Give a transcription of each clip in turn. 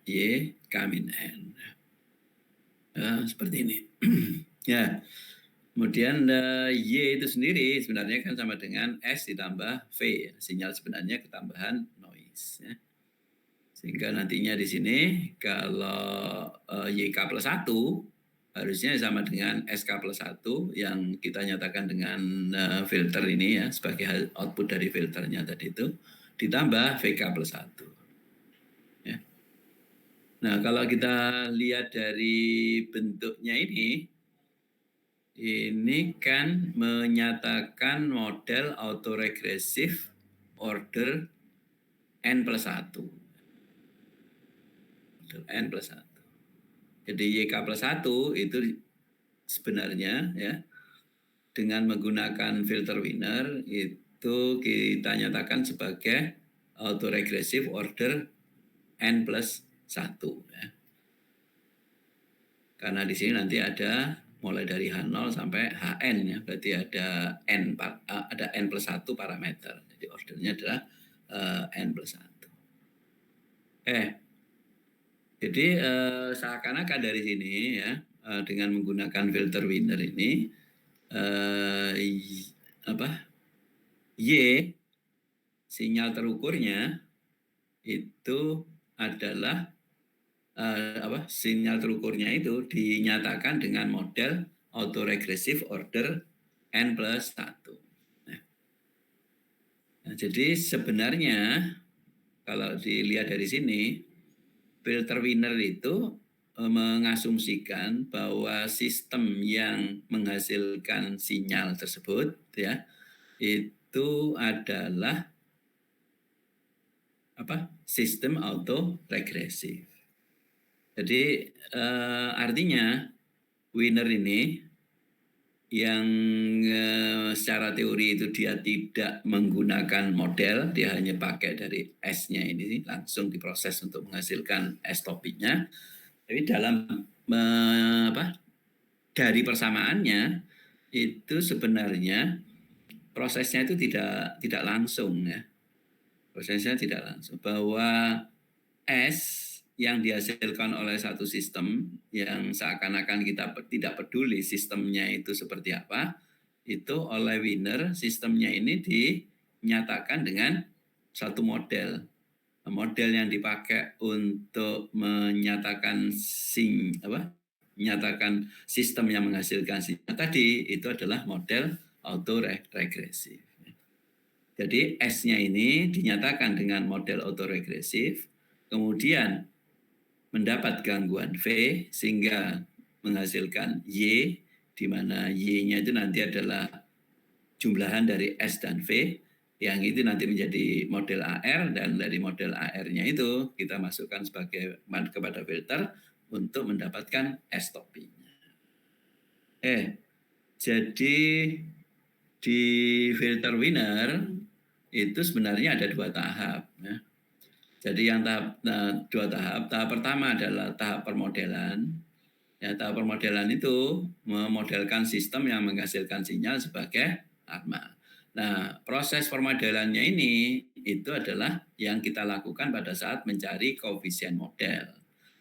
Y K min N. Seperti ini. Ya. Kemudian Y itu sendiri sebenarnya kan sama dengan S ditambah V. Sinyal sebenarnya ketambahan noise. Ya. Sehingga nantinya di sini kalau YK plus 1 harusnya sama dengan SK plus 1 yang kita nyatakan dengan filter ini ya sebagai output dari filternya tadi itu ditambah VK plus 1. Ya. Nah kalau kita lihat dari bentuknya ini kan menyatakan model autoregresif order N plus 1. Model N plus 1. Jadi YK plus 1 itu sebenarnya ya dengan menggunakan filter winner itu kita nyatakan sebagai autoregressive order N plus 1 ya. Karena di sini nanti ada mulai dari H0 sampai Hn ya, berarti ada N plus 1 parameter. Jadi ordernya adalah N plus 1. Jadi seakan-akan dari sini ya dengan menggunakan filter winner ini Y sinyal terukurnya itu adalah sinyal terukurnya itu dinyatakan dengan model autoregressive order N plus 1. Nah, jadi sebenarnya kalau dilihat dari sini filter winner itu mengasumsikan bahwa sistem yang menghasilkan sinyal tersebut ya itu adalah sistem autoregresif. Jadi artinya winner ini yang secara teori itu dia tidak menggunakan model, dia hanya pakai dari S-nya ini langsung diproses untuk menghasilkan S topiknya. Tapi dalam dari persamaannya itu sebenarnya prosesnya itu tidak langsung ya. Prosesnya tidak langsung bahwa S yang dihasilkan oleh satu sistem yang seakan-akan kita tidak peduli sistemnya itu seperti apa, itu oleh winner sistemnya ini dinyatakan dengan satu model. Model yang dipakai untuk menyatakan menyatakan sistem yang menghasilkan sinyal tadi itu adalah model autoregresif. Jadi S-nya ini dinyatakan dengan model autoregresif, kemudian mendapat gangguan V sehingga menghasilkan Y, di mana Y-nya itu nanti adalah jumlahan dari S dan V, yang itu nanti menjadi model AR, dan dari model AR-nya itu kita masukkan kepada filter untuk mendapatkan S toppingnya. Jadi di filter winner itu sebenarnya ada dua tahap ya. Jadi yang dua tahap. Tahap pertama adalah tahap permodelan. Ya, tahap permodelan itu memodelkan sistem yang menghasilkan sinyal sebagai ARMA. Nah, proses permodelannya ini itu adalah yang kita lakukan pada saat mencari koefisien model.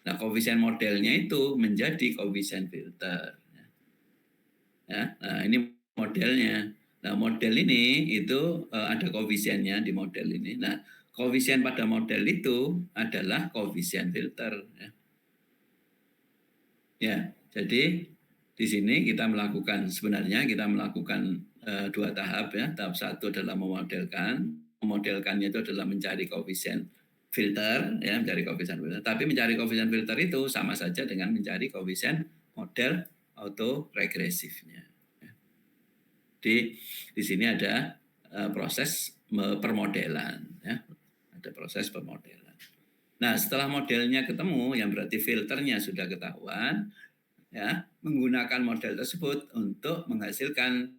Nah, koefisien modelnya itu menjadi koefisien filter. Ya, nah ini modelnya. Nah, model ini itu ada koefisiennya di model ini. Nah, koefisien pada model itu adalah koefisien filter. Ya, jadi di sini kita melakukan dua tahap ya. Tahap satu adalah memodelkan. Memodelkannya itu adalah mencari koefisien filter, ya, mencari koefisien filter. Tapi mencari koefisien filter itu sama saja dengan mencari koefisien model autoregresifnya. Jadi di sini ada proses permodelan, ya. Ada proses permodelan. Nah, setelah modelnya ketemu, yang berarti filternya sudah ketahuan, ya, menggunakan model tersebut untuk menghasilkan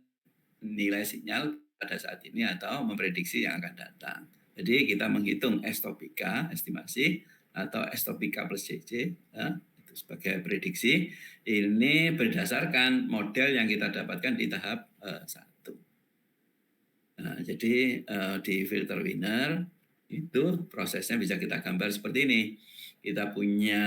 nilai sinyal pada saat ini atau memprediksi yang akan datang. Jadi kita menghitung S topika, estimasi, atau S topika plus JJ, ya, itu sebagai prediksi. Ini berdasarkan model yang kita dapatkan di tahap 1. Nah, jadi di filter winner itu prosesnya bisa kita gambar seperti ini. kita punya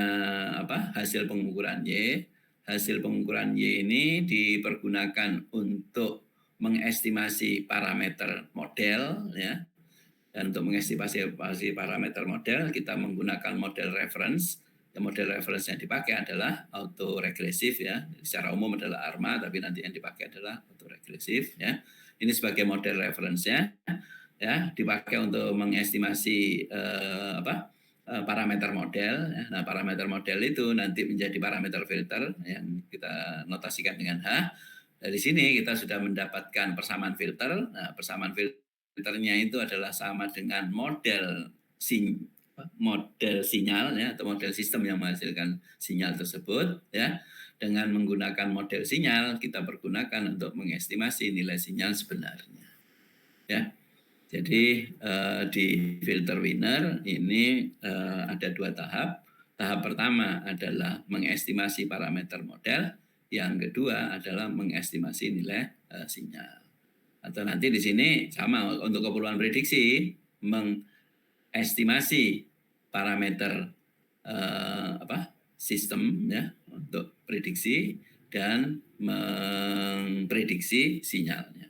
hasil pengukuran Y. Hasil pengukuran Y ini dipergunakan untuk mengestimasi parameter model, ya. Dan untuk mengestimasi parameter model, kita menggunakan model reference. Model reference yang dipakai adalah autoregresif, ya. Secara umum adalah ARMA, tapi nanti yang dipakai adalah autoregresif, ya. Ini sebagai model reference-nya, ya, dipakai untuk mengestimasi parameter model. Ya. Nah, parameter model itu nanti menjadi parameter filter yang kita notasikan dengan H. Dari sini kita sudah mendapatkan persamaan filter. Nah, persamaan filternya itu adalah sama dengan model sinyal, ya, atau model sistem yang menghasilkan sinyal tersebut, ya. Dengan menggunakan model sinyal kita pergunakan untuk mengestimasi nilai sinyal sebenarnya, ya. Jadi di filter winner ini ada 2 tahap. Tahap pertama adalah mengestimasi parameter model, yang kedua adalah mengestimasi nilai sinyal. Atau nanti di sini sama untuk keperluan prediksi, mengestimasi parameter sistem, ya, untuk prediksi dan memprediksi sinyalnya.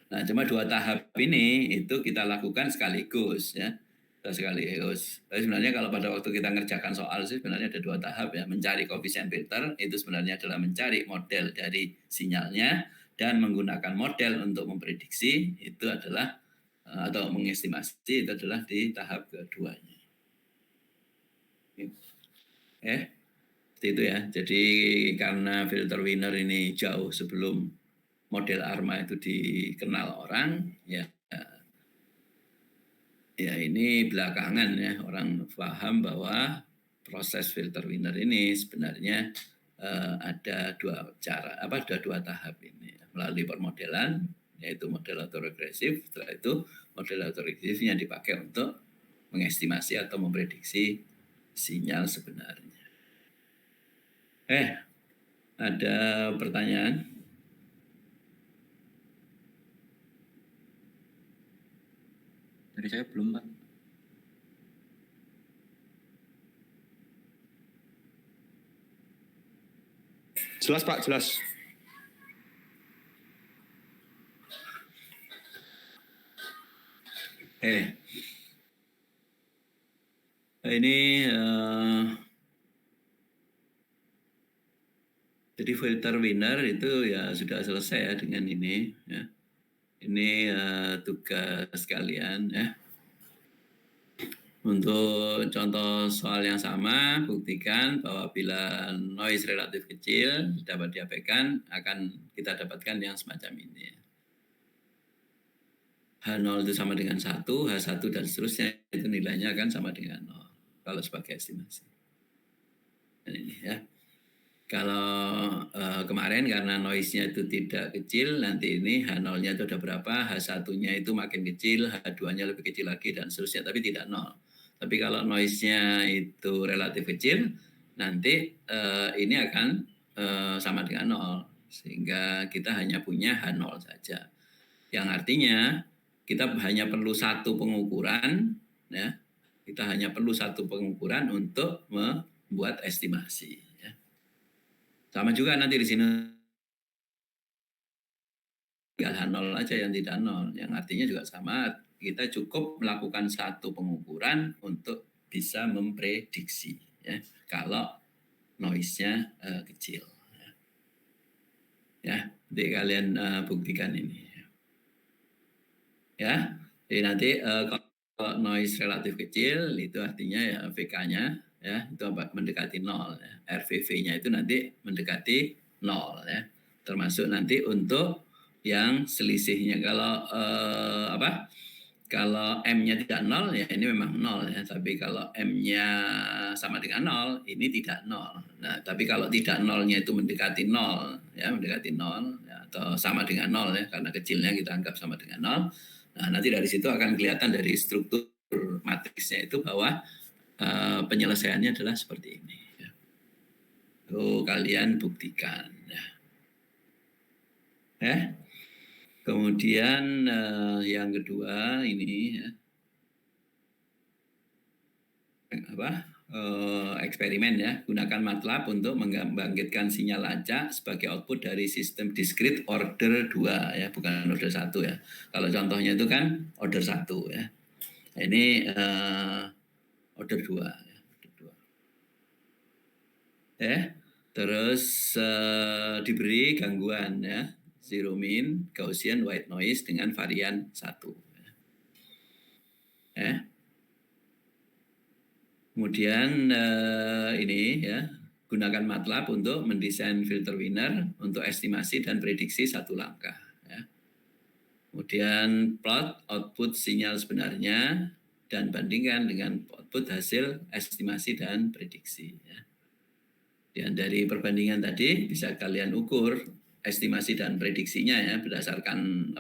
Nah, cuma 2 tahap ini itu kita lakukan sekaligus, ya. Sekaligus. Tapi sebenarnya kalau pada waktu kita ngerjakan soal sih sebenarnya ada 2 tahap, ya. Mencari koefisien filter itu sebenarnya adalah mencari model dari sinyalnya, dan menggunakan model untuk memprediksi itu adalah atau mengestimasi itu adalah di tahap keduanya. Seperti itu, ya. Jadi karena filter winner ini jauh sebelum model ARMA itu dikenal orang, ya ini belakangan, ya, orang paham bahwa proses filter winner ini sebenarnya ada 2 cara, ada 2 tahap ini, melalui permodelan, yaitu model autoregresif. Setelah itu model autoregresifnya dipakai untuk mengestimasi atau memprediksi sinyal sebenarnya. Ada pertanyaan? Dari saya belum, Pak. Jelas, Pak, jelas. Ini jadi filter winner itu ya sudah selesai, ya, dengan ini, ya. Ini tugas kalian, ya. Untuk contoh soal yang sama, buktikan bahwa bila noise relatif kecil dapat diabaikan, akan kita dapatkan yang semacam ini. H0 itu sama dengan 1, H1 dan seterusnya itu nilainya akan sama dengan 0 kalau sebagai estimasi. Dan ini, ya. Kalau kemarin karena noise-nya itu tidak kecil, nanti ini H0-nya itu ada berapa, H1-nya itu makin kecil, H2-nya lebih kecil lagi, dan seterusnya, tapi tidak 0. Tapi kalau noise-nya itu relatif kecil, nanti ini akan sama dengan 0. Sehingga kita hanya punya H0 saja. Yang artinya kita hanya perlu 1 pengukuran, ya. Kita hanya perlu 1 pengukuran untuk membuat estimasi. Sama juga nanti di sini tinggal H0 aja yang tidak 0. Yang artinya juga sama, kita cukup melakukan 1 pengukuran untuk bisa memprediksi, ya, kalau noise-nya kecil. Ya, jadi kalian buktikan ini. Ya, jadi nanti kalau noise relatif kecil itu artinya ya VK-nya, ya, itu mendekati 0, ya. RVV-nya itu nanti mendekati 0, ya. Termasuk nanti untuk yang selisihnya. Kalau kalau M-nya tidak 0, ya ini memang 0, ya. Tapi kalau M-nya sama dengan 0, ini tidak 0. Nah, tapi kalau tidak 0-nya itu mendekati 0, ya, mendekati 0, ya, atau sama dengan 0, ya, karena kecilnya kita anggap sama dengan 0. Nah, nanti dari situ akan kelihatan dari struktur matriksnya itu bahwa penyelesaiannya adalah seperti ini. Ya. Tuh, kalian buktikan. Ya. Kemudian yang kedua ini, ya. eksperimen ya, gunakan MATLAB untuk membangkitkan sinyal acak sebagai output dari sistem discrete order 2 ya, bukan order 1 ya. Kalau contohnya itu kan order 1 ya. Ini order 2 ya, order 2. Terus diberi gangguan ya, zero min, Gaussian white noise dengan varian 1 ya. Kemudian ini ya, gunakan MATLAB untuk mendesain filter winner untuk estimasi dan prediksi satu langkah. Ya. Kemudian plot output sinyal sebenarnya dan bandingkan dengan output hasil estimasi dan prediksi. Ya. Dan dari perbandingan tadi bisa kalian ukur estimasi dan prediksinya ya berdasarkan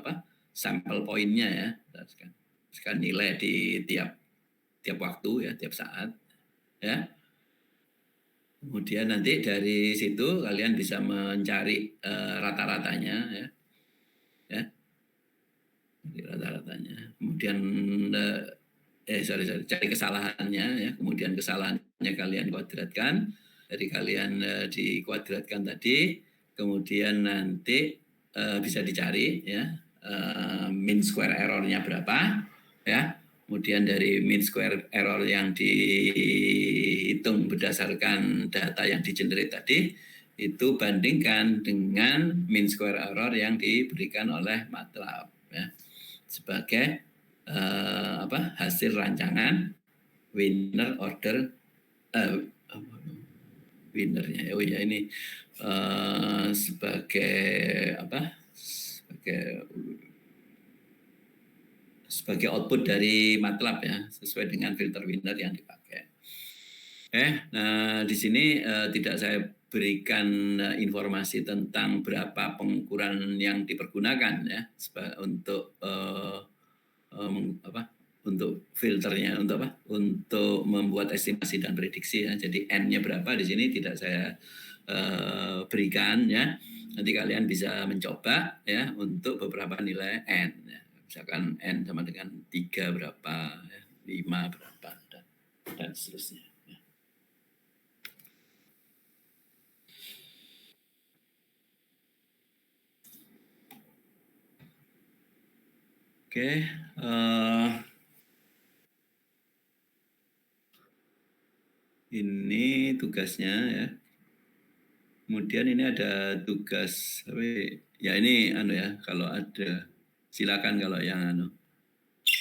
sampel poinnya ya, berdasarkan nilai di tiap waktu ya, tiap saat. Ya. Kemudian nanti dari situ kalian bisa mencari rata-ratanya ya. Ya. Rata-ratanya. Kemudian cari kesalahannya ya. Kemudian kesalahannya kalian kuadratkan. Dari kalian dikuadratkan tadi, kemudian nanti bisa dicari ya mean square error-nya berapa ya. Kemudian dari mean square error yang dihitung berdasarkan data yang di-generate tadi, itu bandingkan dengan mean square error yang diberikan oleh MATLAB ya, sebagai hasil rancangan winner order winnernya. Oh ya, ini sebagai output dari MATLAB ya, sesuai dengan filter winner yang dipakai. Nah di sini tidak saya berikan informasi tentang berapa pengukuran yang dipergunakan ya untuk untuk filternya, untuk membuat estimasi dan prediksi ya. Jadi N-nya berapa di sini tidak saya berikan ya. Nanti kalian bisa mencoba ya untuk beberapa nilai N ya. Misalkan N sama dengan 3 berapa, ya, 5 berapa, dan seterusnya. Ya. Oke, ini tugasnya ya. Kemudian ini ada tugas, ya ini ya, kalau ada silakan kalau yang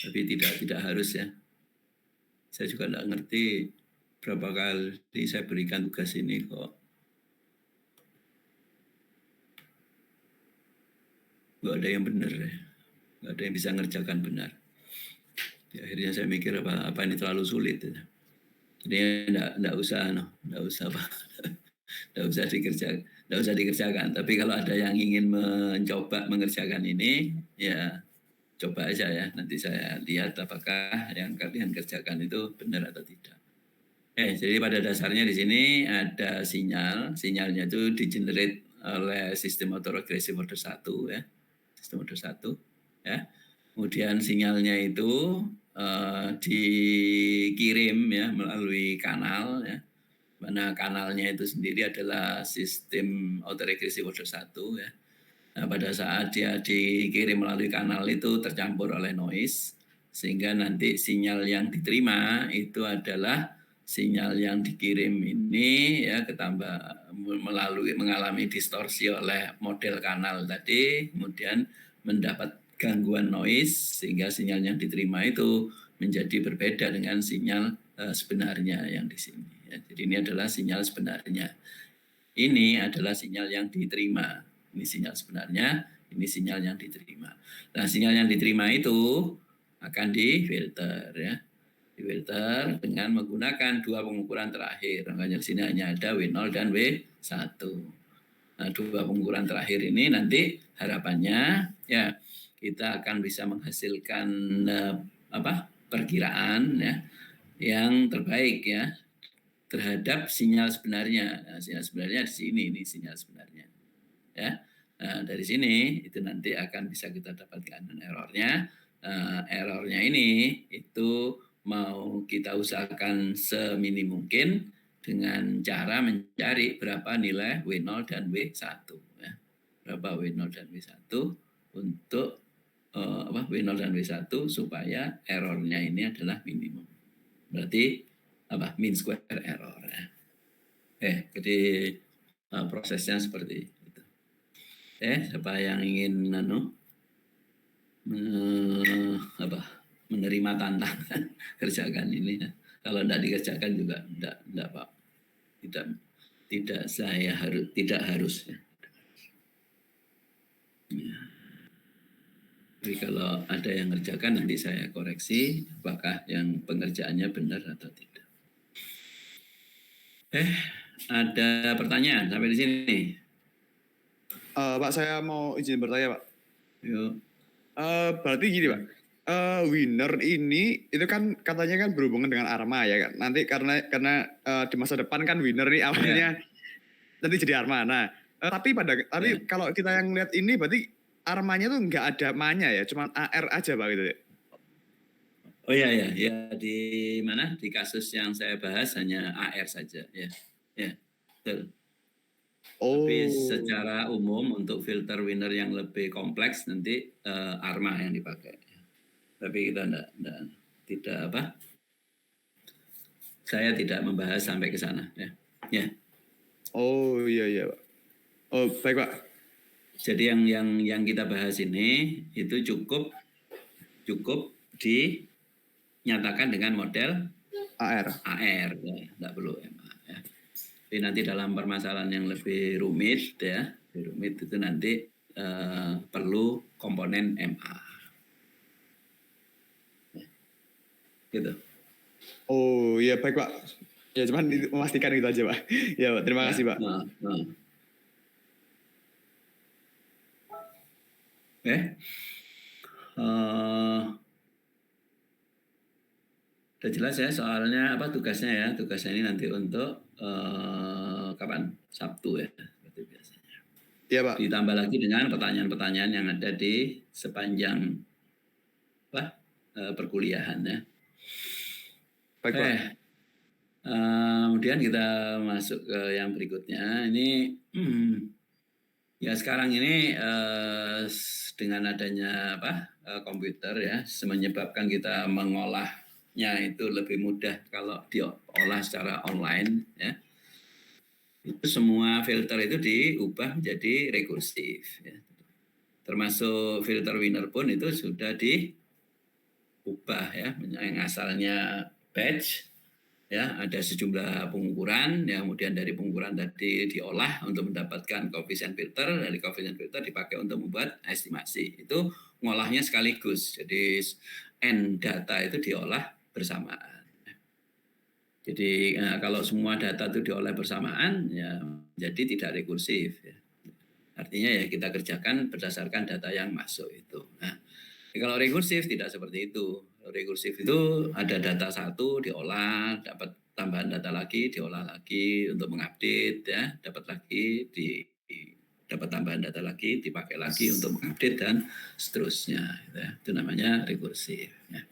tapi tidak harus ya. Saya juga tidak ngerti berapa kali saya berikan tugas ini kok. Nggak ada yang benar ya. Nggak ada yang bisa ngerjakan benar. Akhirnya saya mikir apa ini terlalu sulit ya. Jadi enggak usah dikerjakan. Tapi kalau ada yang ingin mencoba mengerjakan ini, ya coba aja ya. Nanti saya lihat apakah yang kalian kerjakan itu benar atau tidak. Jadi pada dasarnya di sini ada sinyalnya itu di-generate oleh sistem autoregressive order 1 ya. Sistem order 1 ya. Kemudian sinyalnya itu dikirim ya melalui kanal ya. Mana kanalnya itu sendiri adalah sistem autoregressive order 1 ya. Nah, pada saat dia dikirim melalui kanal itu tercampur oleh noise, sehingga nanti sinyal yang diterima itu adalah sinyal yang dikirim ini ya mengalami distorsi oleh model kanal tadi, kemudian mendapat gangguan noise sehingga sinyal yang diterima itu menjadi berbeda dengan sinyal sebenarnya yang di sini. Ya, jadi ini adalah sinyal sebenarnya. Ini adalah sinyal yang diterima. Ini sinyal sebenarnya, ini sinyal yang diterima. Nah, sinyal yang diterima itu akan difilter ya. Difilter dengan menggunakan dua pengukuran terakhir. Makanya di sini hanya ada W0 dan W1. Nah, dua pengukuran terakhir ini nanti harapannya ya kita akan bisa menghasilkan perkiraan ya yang terbaik ya terhadap sinyal sebenarnya. Nah, sinyal sebenarnya di sini, ini sinyal sebenarnya. Ya. Nah, dari sini itu nanti akan bisa kita dapatkan errornya. Errornya ini itu mau kita usahakan seminim mungkin dengan cara mencari berapa nilai W0 dan W1 ya. Berapa W0 dan W1 untuk W0 dan W1 supaya errornya ini adalah minimum. Berarti mean square error ya. Jadi prosesnya seperti itu. Siapa yang ingin menerima tantangan kerjakan ini ya. Kalau tidak dikerjakan juga tidak Pak. Tidak harus ya. Jadi kalau ada yang ngerjakan nanti saya koreksi apakah yang pengerjaannya benar atau tidak. Ada pertanyaan sampai di sini? Pak, saya mau izin bertanya, Pak. Yuk. Berarti gini, Pak. Winner ini itu kan katanya kan berhubungan dengan Arma ya kan. Nanti karena di masa depan kan winner ini awalnya nanti jadi Arma. Nah, tapi kalau kita yang lihat ini berarti Armanya tuh nggak ada ma-nya ya, cuma AR aja Pak gitu ya. Oh ya di mana di kasus yang saya bahas hanya AR saja ya. Betul. Tapi secara umum untuk filter winner yang lebih kompleks nanti Arma yang dipakai. Tapi kita tidak saya tidak membahas sampai ke sana ya. Oh iya Pak. Oh baik Pak. Jadi yang kita bahas ini itu cukup dinyatakan dengan model AR ya, tidak perlu MA ya. Jadi nanti dalam permasalahan yang lebih rumit itu nanti perlu komponen MA. Gitu. Oh iya baik Pak. Ya cuman memastikan itu aja Pak. Ya Pak, terima kasih Pak. Udah jelas ya soalnya tugasnya ya. Tugasnya ini nanti untuk kapan? Sabtu ya seperti biasanya. Iya Pak. Ditambah lagi dengan pertanyaan-pertanyaan yang ada di sepanjang perkuliahan ya. Baik Pak. Kemudian kita masuk ke yang berikutnya. Ini ya sekarang ini dengan adanya komputer ya menyebabkan kita mengolahnya itu lebih mudah kalau diolah secara online ya. Itu semua filter itu diubah menjadi rekursif ya. Termasuk filter winner pun itu sudah diubah ya, yang asalnya batch ya, ada sejumlah pengukuran ya, kemudian dari pengukuran tadi diolah untuk mendapatkan koefisien filter, dari koefisien filter dipakai untuk membuat estimasi. Itu ngolahnya sekaligus, jadi N data itu diolah bersamaan. Jadi kalau semua data itu diolah bersamaan ya jadi tidak rekursif ya. Artinya ya kita kerjakan berdasarkan data yang masuk itu. Nah, kalau rekursif tidak seperti itu. Rekursif itu ada data satu diolah, dapat tambahan data lagi, diolah lagi untuk mengupdate ya, dapat lagi dapat tambahan data lagi, dipakai lagi untuk mengupdate dan seterusnya. Ya. Itu namanya rekursif. Ya.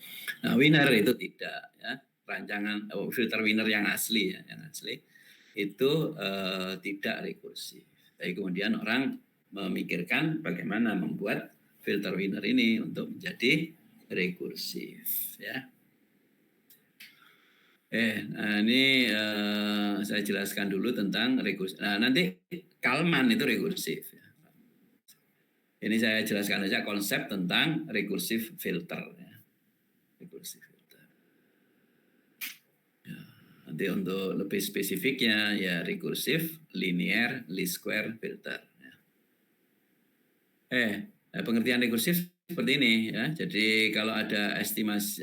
Nah, winner itu tidak ya. Rancangan filter winner yang asli ya, yang asli itu tidak rekursif. Tapi kemudian orang memikirkan bagaimana membuat filter winner ini untuk menjadi rekursif ya. Nah ini saya jelaskan dulu tentang rekursif. Nah nanti Kalman itu rekursif. Ya. Ini saya jelaskan saja konsep tentang rekursif filter. Ya. Rekursif filter. Ya. Nanti untuk lebih spesifiknya ya rekursif linear least square filter. Ya. Pengertian rekursif seperti ini ya. Jadi kalau ada estimasi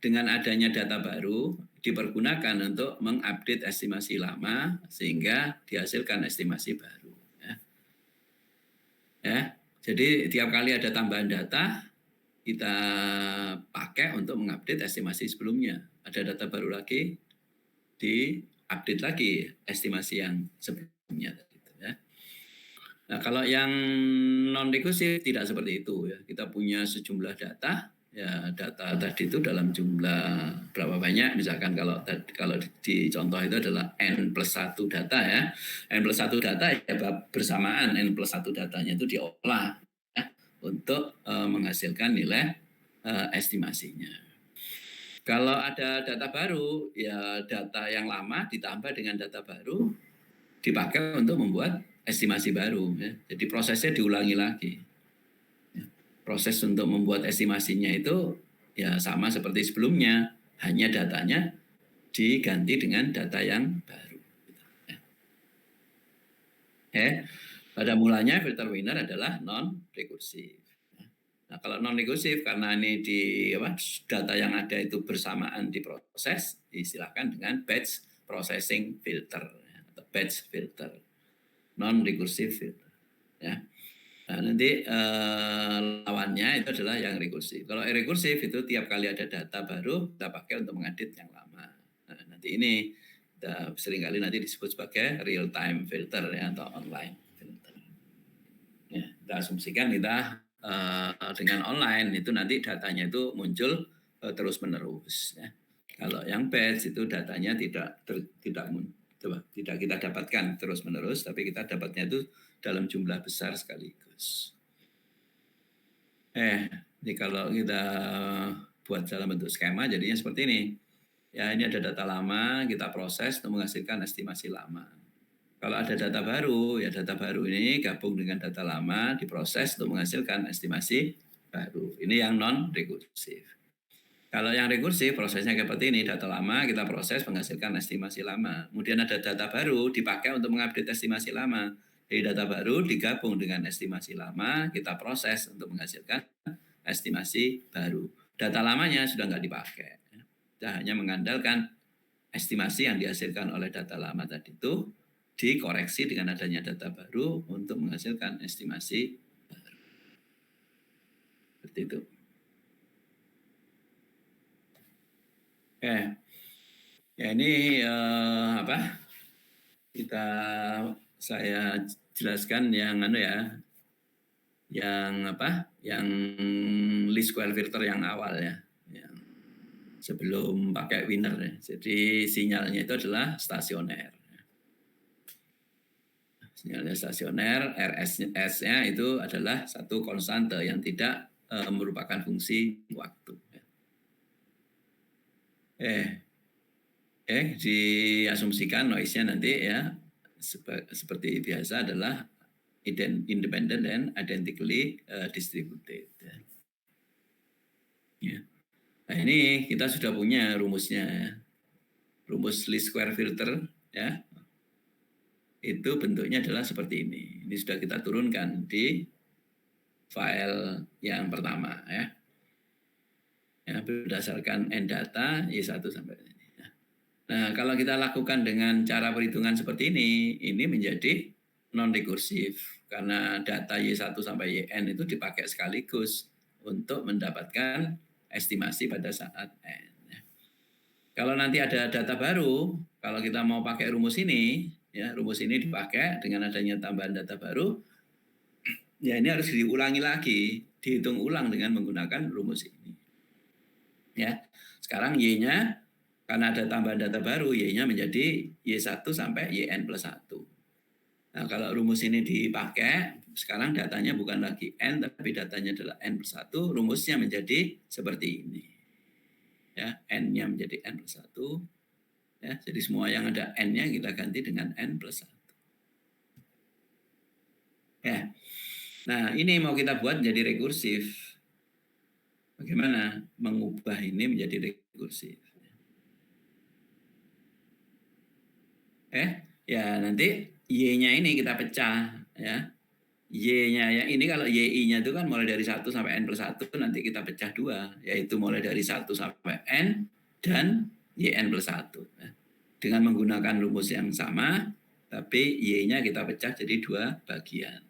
dengan adanya data baru dipergunakan untuk mengupdate estimasi lama sehingga dihasilkan estimasi baru ya. Jadi tiap kali ada tambahan data kita pakai untuk mengupdate estimasi sebelumnya. Ada data baru lagi diupdate lagi estimasi yang sebelumnya ya. Nah, kalau yang non rekursif tidak seperti itu ya. Kita punya sejumlah data ya data tadi itu dalam jumlah berapa banyak, misalkan kalau di contoh itu adalah N+1 data ya, N+1 data ya bersamaan N+1 datanya itu diolah ya, untuk menghasilkan nilai estimasinya. Kalau ada data baru, ya data yang lama ditambah dengan data baru dipakai untuk membuat estimasi baru ya. Jadi prosesnya diulangi lagi. Proses untuk membuat estimasinya itu ya sama seperti sebelumnya, hanya datanya diganti dengan data yang baru. Pada mulanya filter winner adalah non-rekursif. Nah, kalau non-rekursif karena ini data yang ada itu bersamaan diproses, istilahkan dengan batch processing filter atau batch filter, non-rekursif filter. Ya. Nah, nanti lawannya itu adalah yang rekursif. Kalau rekursif itu tiap kali ada data baru kita pakai untuk mengedit yang lama. Nah, nanti ini kita seringkali nanti disebut sebagai real time filter ya, atau online filter. Ya, kita asumsikan kita dengan online itu nanti datanya itu muncul terus menerus. Ya. Kalau yang batch itu datanya tidak kita dapatkan terus menerus, tapi kita dapatnya itu dalam jumlah besar sekaligus. Ini kalau kita buat dalam bentuk skema jadinya seperti ini. Ya, ini ada data lama, kita proses untuk menghasilkan estimasi lama. Kalau ada data baru, ya data baru ini gabung dengan data lama, diproses untuk menghasilkan estimasi baru. Ini yang non-rekursif. Kalau yang rekursif, prosesnya seperti ini, data lama kita proses menghasilkan estimasi lama. Kemudian ada data baru dipakai untuk mengupdate estimasi lama. Jadi data baru digabung dengan estimasi lama, kita proses untuk menghasilkan estimasi baru. Data lamanya sudah nggak dipakai. Kita hanya mengandalkan estimasi yang dihasilkan oleh data lama tadi itu dikoreksi dengan adanya data baru untuk menghasilkan estimasi baru. Seperti itu. Ya ini saya jelaskan yang yang least square filter yang awal ya, yang sebelum pakai winner ya. Jadi sinyalnya itu adalah stasioner. Sinyalnya stasioner, RS-nya itu adalah satu konstante yang tidak merupakan fungsi waktu. Diasumsikan noise-nya nanti ya seperti biasa adalah independent dan identically distributed. Ya. Nah, ini kita sudah punya rumusnya ya. Rumus least square filter ya. Itu bentuknya adalah seperti ini. Ini sudah kita turunkan di file yang pertama ya. Ya, berdasarkan n data Y1 sampai ini. Nah, kalau kita lakukan dengan cara perhitungan seperti ini menjadi non-rekursif karena data Y1 sampai YN itu dipakai sekaligus untuk mendapatkan estimasi pada saat N. Kalau nanti ada data baru, kalau kita mau pakai rumus ini, ya rumus ini dipakai dengan adanya tambahan data baru, ya ini harus diulangi lagi, dihitung ulang dengan menggunakan rumus ini. Ya, sekarang Y-nya karena ada tambahan data baru, Y-nya menjadi Y1 sampai YN+1. Nah, kalau rumus ini dipakai, sekarang datanya bukan lagi N, tapi datanya adalah N+1, rumusnya menjadi seperti ini. Ya, N-nya menjadi N+1. Ya, jadi semua yang ada N-nya kita ganti dengan N+1. Ya. Nah, ini mau kita buat menjadi rekursif. Bagaimana mengubah ini menjadi rekursif? Ya nanti Y-nya ini kita pecah ya. Y-nya ya ini kalau Y-nya itu kan mulai dari 1 sampai N+1 nanti kita pecah 2, yaitu mulai dari 1 sampai N dan YN+1 ya. Dengan menggunakan rumus yang sama tapi Y-nya kita pecah jadi 2 bagian.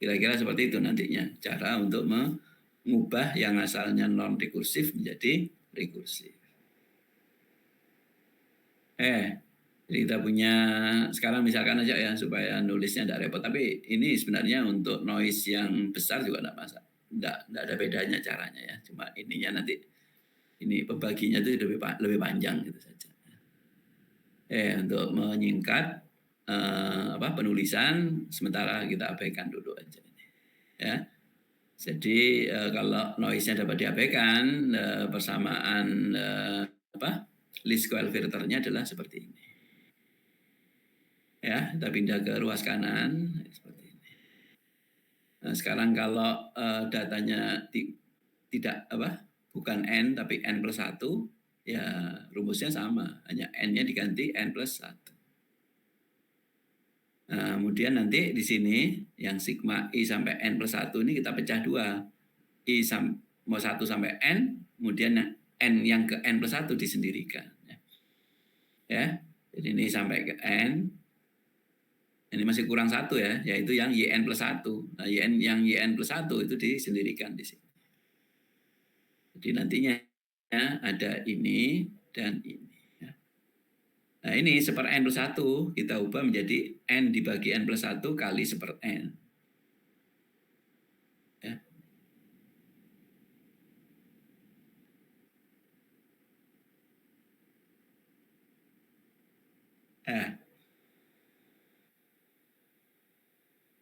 Kira-kira seperti itu nantinya cara untuk mengubah yang asalnya non rekursif menjadi rekursif. Jadi kita punya sekarang misalkan aja ya supaya nulisnya tidak repot. Tapi ini sebenarnya untuk noise yang besar juga tidak masalah. enggak ada bedanya caranya ya. Cuma ininya nanti ini pembaginya itu lebih panjang gitu saja. Untuk menyingkat penulisan sementara kita abaikan dulu aja ya. Jadi kalau noise-nya dapat diabaikan, persamaan least square filternya adalah seperti ini. Ya, kita pindah ke ruas kanan seperti ini. Nah, sekarang kalau datanya tidak bukan n tapi n+1, ya rumusnya sama, hanya n-nya diganti n+1. Nah, kemudian nanti di sini yang sigma I sampai n+1 ini kita pecah dua. I mau 1 sampai n, kemudian n yang ke n+1 disendirikan. Ya, jadi ini sampai ke n, ini masih kurang 1 ya, yaitu yang yn+1. Nah, yang yn+1 itu disendirikan di sini. Jadi nantinya ya, ada ini dan ini. Nah ini 1/n+1 kita ubah menjadi n dibagi n+1 kali 1/n. Ya.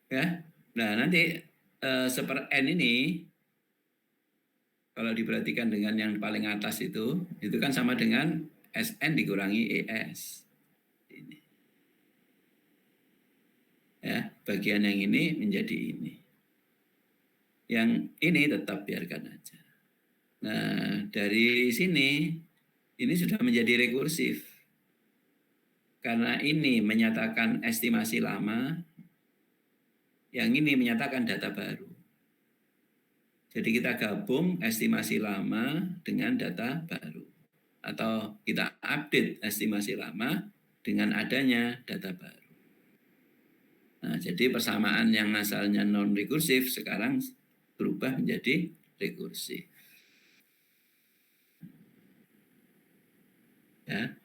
Ya. Nah nanti 1/n ini kalau diperhatikan dengan yang paling atas itu kan sama dengan Sn dikurangi Es. Ini. Ya, bagian yang ini menjadi ini. Yang ini tetap biarkan aja. Nah, dari sini ini sudah menjadi rekursif. Karena ini menyatakan estimasi lama, yang ini menyatakan data baru. Jadi kita gabung estimasi lama dengan data baru. Atau kita update estimasi lama dengan adanya data baru. Nah, jadi persamaan yang asalnya non-rekursif sekarang berubah menjadi rekursif. Ya.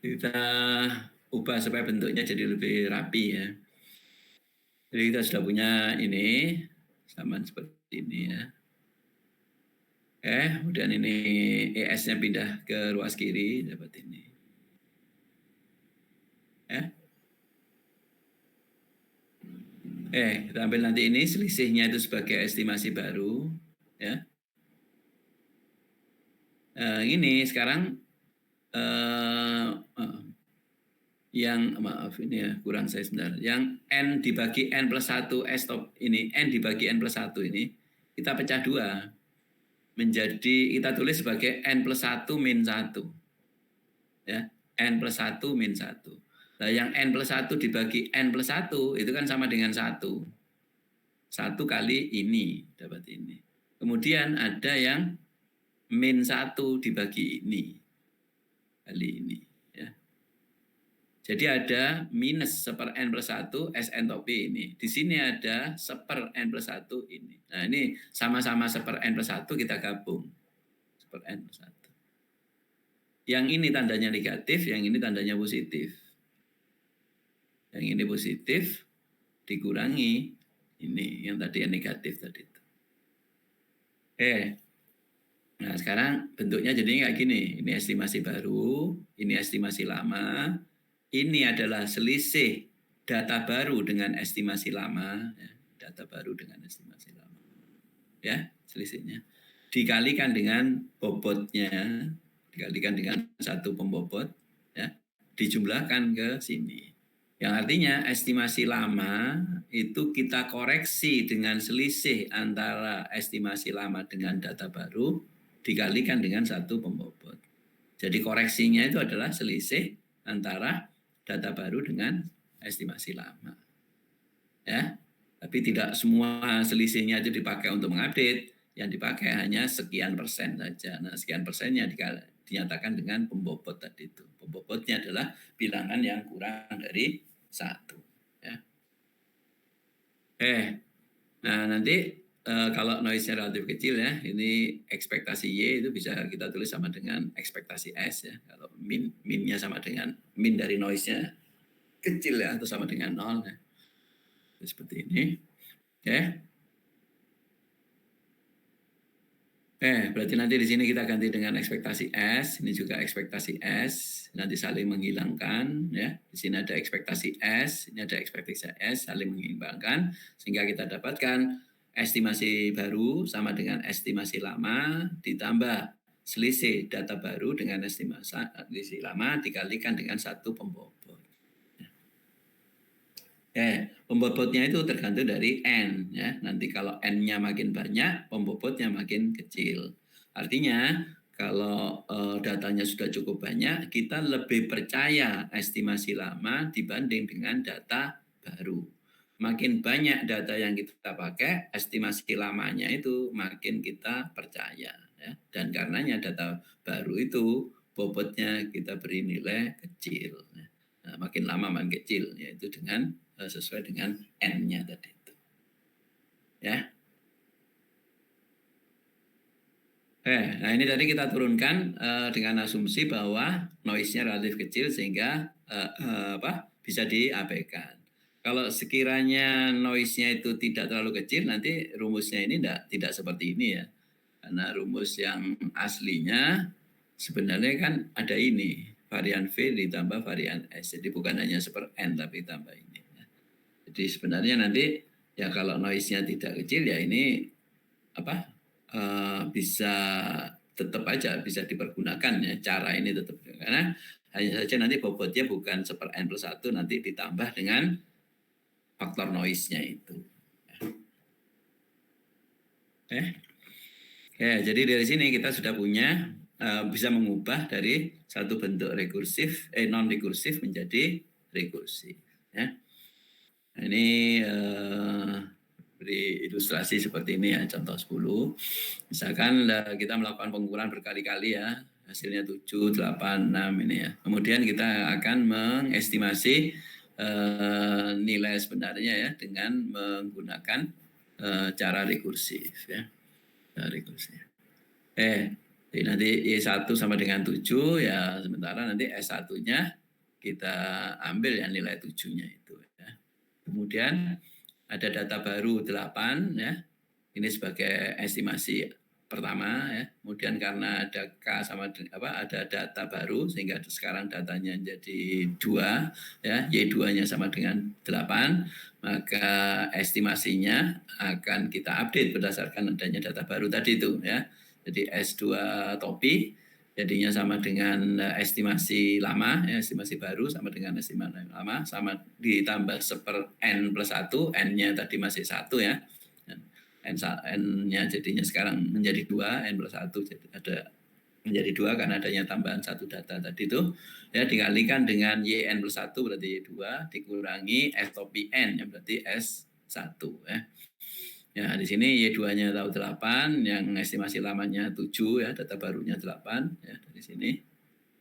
Kita ubah supaya bentuknya jadi lebih rapi ya. Jadi kita sudah punya ini, sama seperti ini ya. Kemudian ini ES-nya pindah ke ruas kiri, dapat ini. Kita ambil nanti ini selisihnya itu sebagai estimasi baru, ya. Ini sekarang yang maaf ini ya kurang saya sebentar. Yang n dibagi n+1 stop ini n dibagi n+1 ini kita pecah dua menjadi kita tulis sebagai n+1 min 1. Ya, n+1 min 1. Nah, yang n+1 dibagi n+1 itu kan sama dengan 1. 1 kali ini dapat ini. Kemudian ada yang min 1 dibagi ini kali ini. Jadi ada minus 1/n+1 Sn topi ini. Di sini ada 1/n+1 ini. Nah ini sama-sama 1/n+1 kita gabung. 1/n+1. Yang ini tandanya negatif, yang ini tandanya positif. Yang ini positif dikurangi ini yang tadi yang negatif tadi itu. Nah sekarang bentuknya jadi kayak gini. Ini estimasi baru, ini estimasi lama. Ini adalah selisih data baru dengan estimasi lama, ya, data baru dengan estimasi lama, ya selisihnya dikalikan dengan bobotnya, dikalikan dengan satu pembobot, ya dijumlahkan ke sini. Yang artinya estimasi lama itu kita koreksi dengan selisih antara estimasi lama dengan data baru dikalikan dengan satu pembobot. Jadi koreksinya itu adalah selisih antara data baru dengan estimasi lama. Ya. Tapi tidak semua selisihnya itu dipakai untuk mengupdate, yang dipakai hanya sekian persen saja. Nah, sekian persennya dinyatakan dengan pembobot tadi itu. Pembobotnya adalah bilangan yang kurang dari 1. Ya. Nah nanti kalau noise-nya relatif kecil ya, ini ekspektasi Y itu bisa kita tulis sama dengan ekspektasi S ya. Kalau min-nya sama dengan min dari noise-nya kecil ya, atau sama dengan 0 ya. Seperti ini. Oke. Berarti nanti di sini kita ganti dengan ekspektasi S. Ini juga ekspektasi S. Nanti saling menghilangkan, ya. Di sini ada ekspektasi S, ini ada ekspektasi S, saling mengimbangkan, sehingga kita dapatkan estimasi baru sama dengan estimasi lama ditambah selisih data baru dengan estimasi lama dikalikan dengan satu pembobot. Pembobotnya itu tergantung dari N, ya. Nanti kalau N-nya makin banyak, pembobotnya makin kecil. Artinya kalau datanya sudah cukup banyak, kita lebih percaya estimasi lama dibanding dengan data baru. Makin banyak data yang kita pakai, estimasi lamanya itu makin kita percaya, ya. Dan karenanya data baru itu bobotnya kita beri nilai kecil. Nah, makin lama makin kecil, yaitu dengan sesuai dengan N-nya tadi itu. Ya. Nah ini tadi kita turunkan dengan asumsi bahwa noise-nya relatif kecil sehingga bisa diabaikan. Kalau sekiranya noise-nya itu tidak terlalu kecil, nanti rumusnya ini tidak seperti ini ya. Karena rumus yang aslinya sebenarnya kan ada ini, varian V ditambah varian S. Jadi bukan hanya seper N tapi tambah ini. Jadi sebenarnya nanti ya kalau noise-nya tidak kecil ya ini bisa tetap aja bisa dipergunakan ya, cara ini tetap, karena hanya saja nanti bobotnya bukan seper N+1, nanti ditambah dengan faktor noise-nya itu. Jadi dari sini kita sudah punya bisa mengubah dari satu bentuk rekursif non rekursif menjadi rekursif, ya. Ini beri ilustrasi seperti ini ya, contoh 10. Misalkan kita melakukan pengukuran berkali-kali ya, hasilnya 7, 8, 6 ini ya. Kemudian kita akan mengestimasi nilai sebenarnya ya dengan menggunakan cara rekursif ya. Rekursif. Jadi nanti Y1 sama dengan 7 ya, sementara nanti S1-nya kita ambil ya nilai 7-nya itu ya. Kemudian ada data baru 8 ya. Ini sebagai estimasi pertama ya. Kemudian karena ada K sama ada data baru sehingga sekarang datanya jadi 2 ya, Y2-nya sama dengan 8, maka estimasinya akan kita update berdasarkan adanya data baru tadi itu ya. Jadi S2 topi jadinya sama dengan estimasi lama, ya, estimasi baru sama dengan estimasi lama, sama ditambah seper N+1, N-nya tadi masih 1 ya. N-nya jadinya sekarang menjadi 2, N+1 jadi ada menjadi 2 karena adanya tambahan satu data tadi itu. Ya, dikalikan dengan YN+1 berarti Y2, dikurangi S topi N yang berarti S1 ya. Ya, di sini Y2-nya tahu 8, yang estimasi lamanya 7 ya, data barunya 8 ya, dari sini.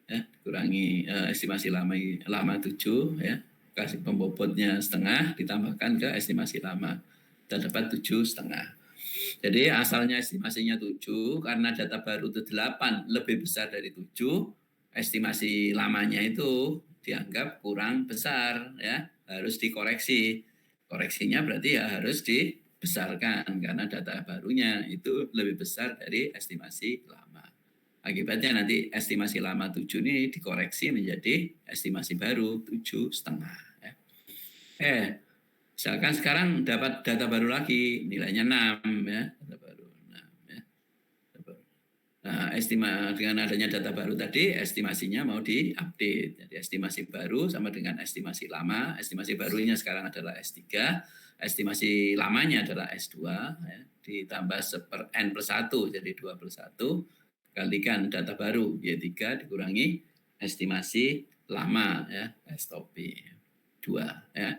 Ya, dikurangi estimasi lama 7 ya, kasih pembobotnya setengah ditambahkan ke estimasi lama. Kita dapat 7,5. Jadi asalnya estimasinya 7, karena data baru itu 8 lebih besar dari 7, estimasi lamanya itu dianggap kurang besar ya, harus dikoreksi. Koreksinya berarti ya harus dibesarkan karena data barunya itu lebih besar dari estimasi lama. Akibatnya nanti estimasi lama 7 ini dikoreksi menjadi estimasi baru 7,5 ya. Misalkan sekarang dapat data baru lagi, nilainya 6 ya, data baru 6 ya. Nah, dengan adanya data baru tadi, estimasinya mau diupdate. Jadi estimasi baru sama dengan estimasi lama. Estimasi barunya sekarang adalah S3, estimasi lamanya adalah S2 ya, ditambah seper N+1 jadi 2+1 kalikan data baru Y3 dikurangi estimasi lama ya, S topi 2 ya.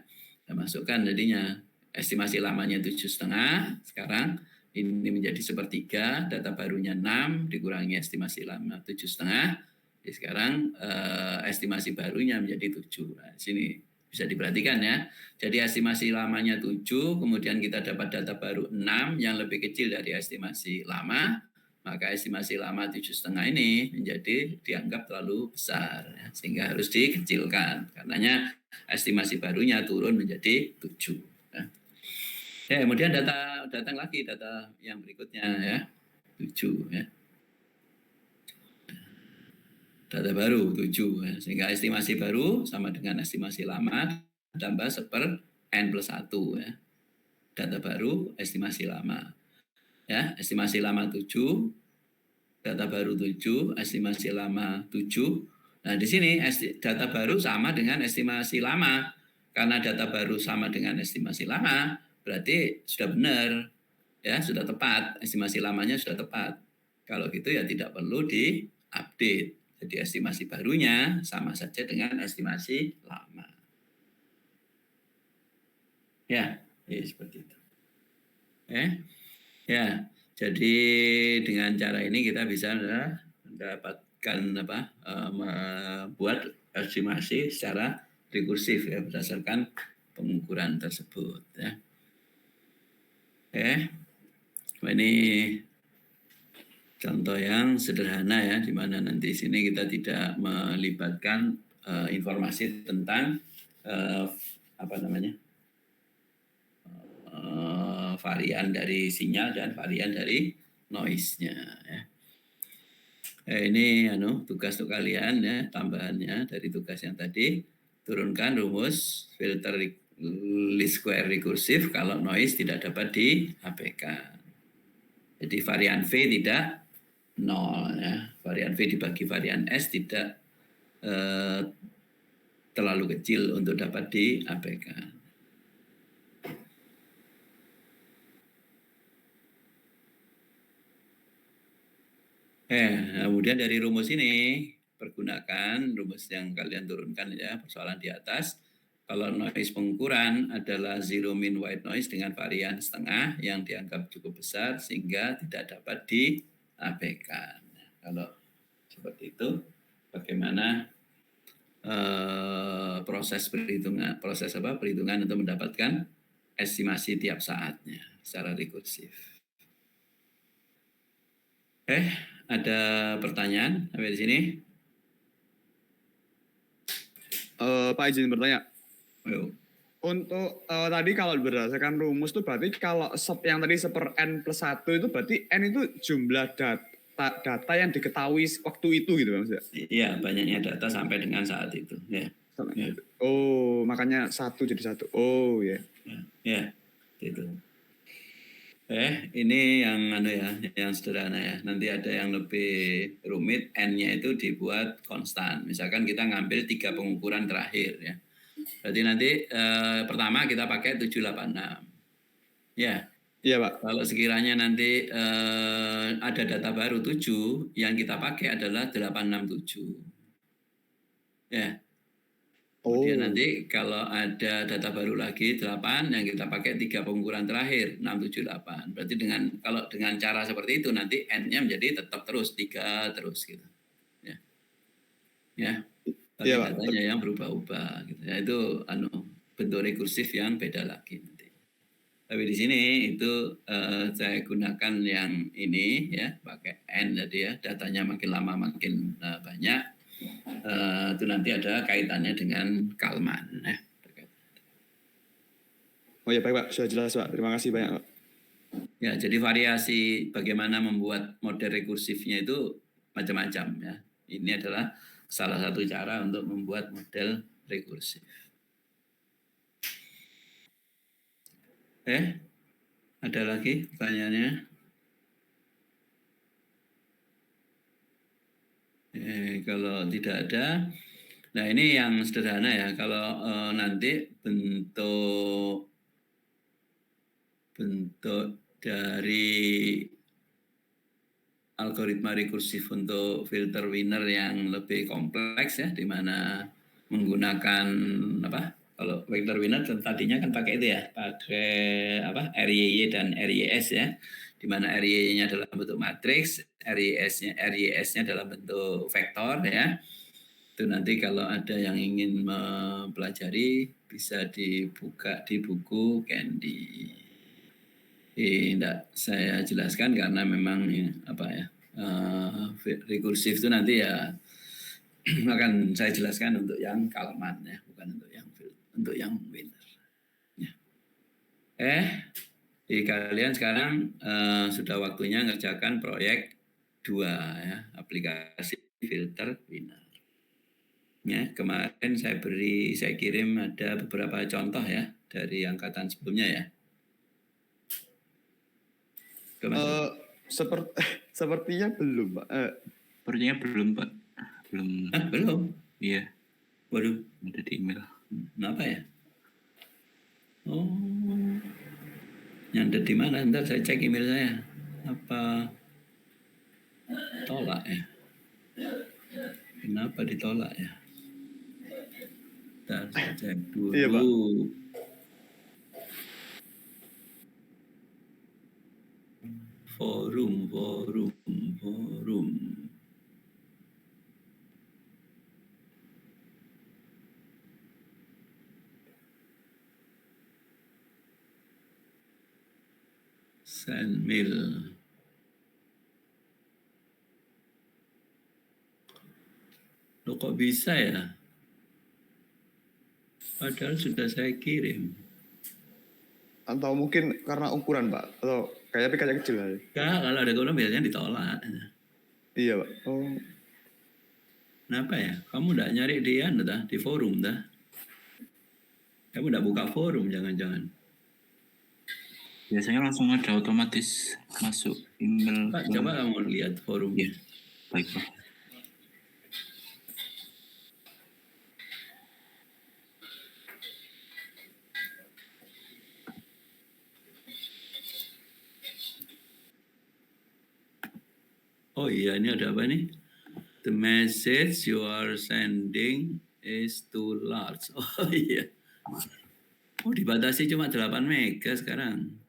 Kita masukkan jadinya estimasi lamanya 7,5, sekarang ini menjadi 1/3, data barunya 6 dikurangi estimasi lama 7,5, jadi sekarang estimasi barunya menjadi 7. Nah, di sini bisa diperhatikan ya. Jadi estimasi lamanya 7, kemudian kita dapat data baru 6 yang lebih kecil dari estimasi lama, maka estimasi lama 7,5 ini menjadi dianggap terlalu besar sehingga harus dikecilkan. Karenanya estimasi barunya turun menjadi 7. Ya, kemudian datang lagi data yang berikutnya ya, 7 ya. Data baru 7 ya. Sehingga estimasi baru sama dengan estimasi lama tambah 1/n+1 ya. Data baru, estimasi lama. Ya, estimasi lama 7, data baru 7, estimasi lama 7. Nah, di sini data baru sama dengan estimasi lama. Karena data baru sama dengan estimasi lama, berarti sudah benar. Ya, sudah tepat. Estimasi lamanya sudah tepat. Kalau gitu ya tidak perlu di-update. Jadi estimasi barunya sama saja dengan estimasi lama. Ya, seperti itu. Ya, jadi dengan cara ini kita bisa mendapatkan membuat estimasi secara rekursif ya berdasarkan pengukuran tersebut ya. Ini contoh yang sederhana ya, di mana nanti sini kita tidak melibatkan informasi tentang varian dari sinyal dan varian dari noise-nya. Ya. Ini tugas untuk kalian ya, tambahannya dari tugas yang tadi, turunkan rumus filter least square rekursif kalau noise tidak dapat diabaikan. Jadi varian V tidak 0 ya. Varian V dibagi varian S tidak terlalu kecil untuk dapat diabaikan. Kemudian dari rumus ini pergunakan rumus yang kalian turunkan ya, persoalan di atas. Kalau noise pengukuran adalah zero mean white noise dengan varian setengah yang dianggap cukup besar sehingga tidak dapat diabaikan. Kalau seperti itu, bagaimana proses perhitungan untuk mendapatkan estimasi tiap saatnya secara rekursif. Ada pertanyaan sampai di sini? Pak izin bertanya. Ayo. Untuk tadi kalau berdasarkan rumus itu berarti kalau yang tadi 1/n+1 itu berarti n itu jumlah data yang diketahui waktu itu gitu maksudnya? Iya, banyaknya data sampai dengan saat itu. Ya. Ya. Oh, makanya 1 jadi 1. Oh, ya. Ya, itu. Ini yang sederhana ya. Nanti ada yang lebih rumit, n-nya itu dibuat konstan. Misalkan kita ngambil 3 pengukuran terakhir ya. Berarti nanti pertama kita pakai 786. Ya. Iya, Pak. Kalau sekiranya nanti ada data baru 7, yang kita pakai adalah 867. Ya. Kemudian nanti kalau ada data baru lagi 8, yang kita pakai 3 pengukuran terakhir 678. Berarti kalau dengan cara seperti itu nanti n-nya menjadi tetap terus 3 terus gitu. Ya. Tapi datanya yang berubah-ubah gitu. Ya, itu bentuk rekursif yang beda lagi nanti. Tapi di sini itu saya gunakan yang ini ya, pakai n tadi ya, datanya makin lama makin banyak. Itu nanti ada kaitannya dengan Kalman ya. Oh ya baik Pak, sudah jelas Pak. Terima kasih banyak Pak. Ya, jadi variasi bagaimana membuat model rekursifnya itu macam-macam ya. Ini adalah salah satu cara untuk membuat model rekursif. Ada lagi pertanyaannya? Kalau tidak ada, nah ini yang sederhana ya. Kalau nanti bentuk dari algoritma rekursif untuk filter winner yang lebih kompleks ya, di mana menggunakan kalau vector winner tadinya kan pakai itu ya, pakai RYY dan RYS ya, di mana RYY-nya dalam bentuk matriks, RYS-nya dalam bentuk vektor ya. Itu nanti kalau ada yang ingin mempelajari bisa dibuka di buku Candy. Tidak saya jelaskan karena memang rekursif itu nanti ya akan saya jelaskan untuk yang Kalman ya, bukan untuk yang winner. Ya. Di kalian sekarang sudah waktunya ngerjakan proyek 2 ya, aplikasi filter winner. Ya, kemarin saya kirim ada beberapa contoh ya dari angkatan sebelumnya ya. Sepertinya belum, Pak. Sepertinya belum, Pak. Belum. Belum? Iya, Waduh, ada di email. kenapa ya? Oh, nyandet di mana? Ntar saya cek email saya. Apa tolak ya? Kenapa ditolak ya? Ntar saya cek dulu. Iya, Pak. Forum. Send mail. Loh kok bisa ya? Padahal sudah saya kirim. Atau mungkin karena ukuran, Pak. Atau kayak kecil aja. Enggak, kalau ada kolom biasanya ditolak. Iya, Pak. Oh. Kenapa ya? Kamu enggak nyari di forum dah? Kamu enggak buka forum jangan-jangan? Biasanya langsung ada otomatis masuk email. Pak, coba kamu lihat forumnya. Baik, Pak. Oh iya, ini ada apa nih? The message you are sending is too large. Oh iya. Oh, dibatasi cuma 8 mega sekarang.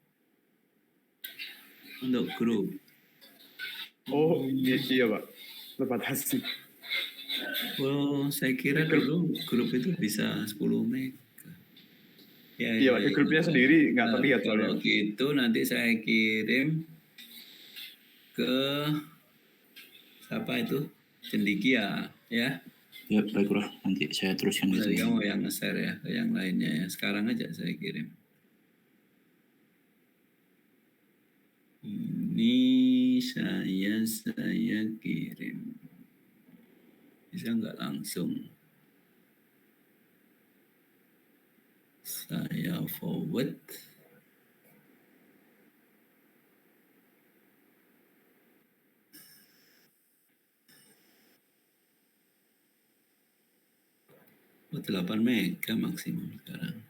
Untuk grup. Oh, iya, Pak. Terbatasi. Oh, saya kira dulu grup itu bisa 10 mega. Iya, Pak. Grupnya sendiri nggak terlihat Kalau soalnya. gitu nanti saya kirim ke siapa itu? Cendikia ya. Ya, baik, Prof. Nanti saya teruskan Nanti itu. kamu yang nge-share ya ke yang lainnya ya. Sekarang aja saya kirim. Ini saya kirim. Bisa nggak langsung? Saya forward. Oh, 8 mega maksimum sekarang.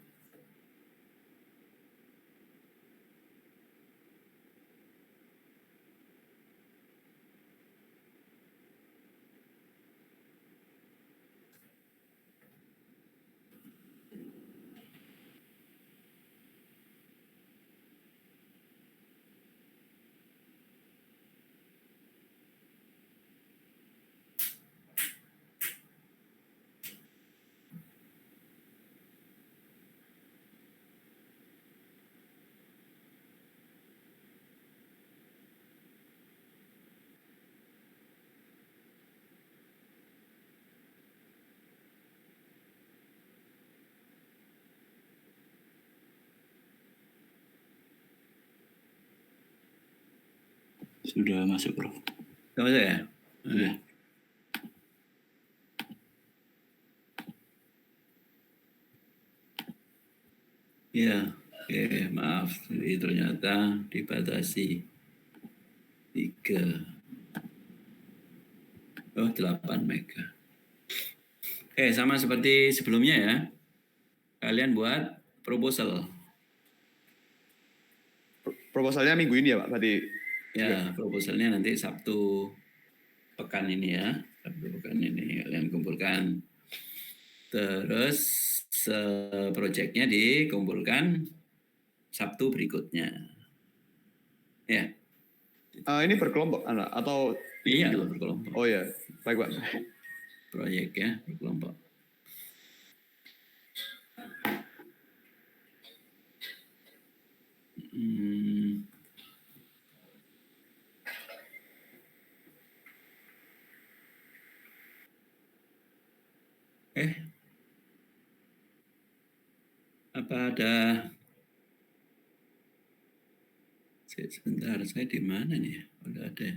Sudah masuk, Prof. Sama saya? Iya. Ya, oke, maaf. Jadi ternyata dibatasi 3. Oh, 8 mega. Oke, sama seperti sebelumnya ya. Kalian buat proposal. Proposalnya minggu ini ya, Pak? Berarti Ya, proposalnya nanti Sabtu pekan ini ya. Sabtu pekan ini kalian kumpulkan. Terus proyeknya dikumpulkan Sabtu berikutnya. Ya. ini berkelompok anak atau Iya, berkelompok. Oh ya, baik, Pak. Proyek ya, berkelompok. Apa ada Sebentar, saya di mana nih? Udah ada.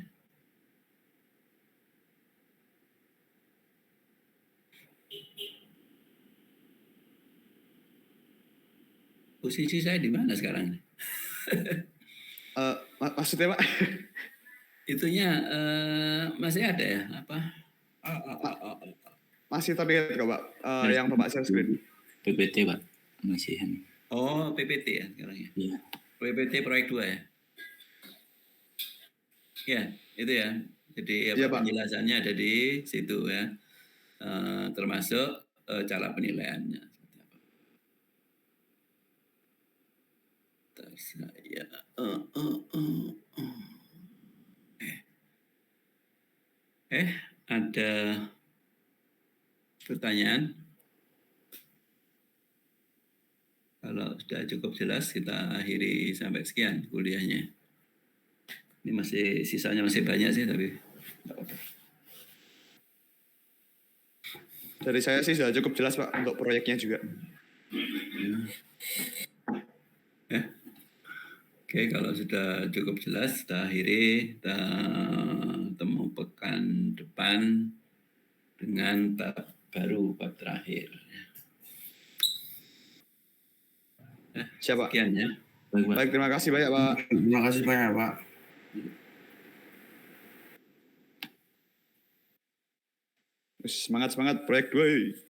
Posisi saya di mana sekarang? Maksudnya Pak? Itunya masih ada ya? Apa? Masih terlihat kok Pak, yang Bapak share screen. PPT Pak. Masih. Oh, PPT ya sekarang ya? Iya. PPT proyek 2 ya? Ya, itu ya. Jadi Iya, Pak. penjelasannya ada di situ ya. Termasuk cara penilaiannya. Saya ada pertanyaan? Kalau sudah cukup jelas kita akhiri sampai sekian kuliahnya. Ini masih sisanya masih banyak sih tapi nggak apa-apa. Dari saya sih sudah cukup jelas Pak untuk proyeknya juga. Oke, kalau sudah cukup jelas, kita akhiri. Kita temu pekan depan dengan bab baru, bab terakhir. Siapa? Sekian ya. Baik Pak. Baik, terima kasih banyak Pak. Terima kasih banyak Pak. Semangat proyek 2.